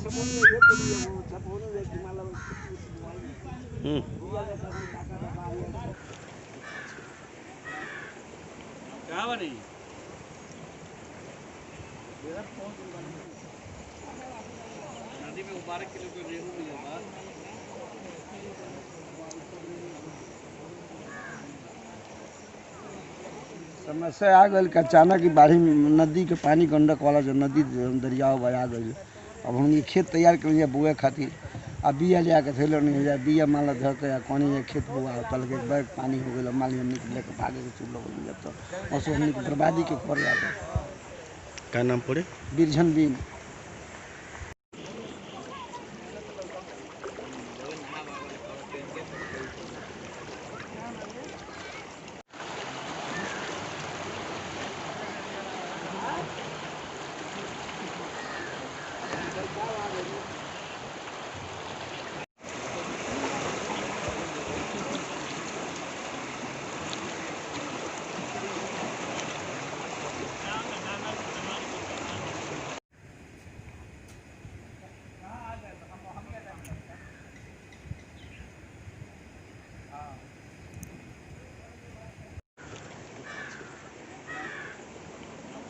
क्या बनी नदी में 12 किलो का रेहू मिला था। समस्या आ गई कि अचानक ही बाढ़ी नदी के पानी गंडक वाला जो नदी दरिया बहा गई। अब हमने खेत तैयार कर लिया बोए खातिर। अब बिया ले आके थैलो नहीं जाए बिया मान लो धर के कौन खेत बुआ चल के बैग पानी हो गई मान लिया हमने लेके भागे के चूल जब तो बस हमने बर्बादी के कर आ गए। क्या नाम पड़े? बिरझन बीन।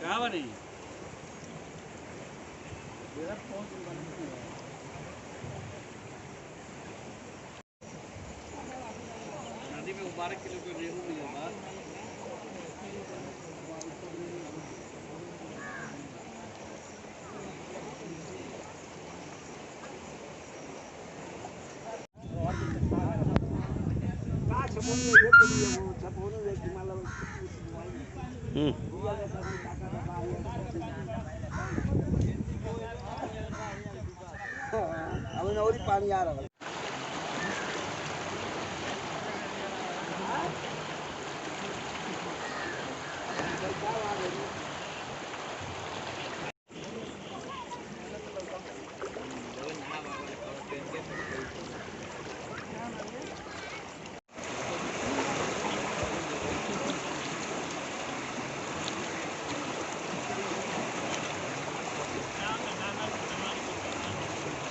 क्या बनी नदी में 12 किलो का रेहू मिला था। अब और पानी आ रहा है।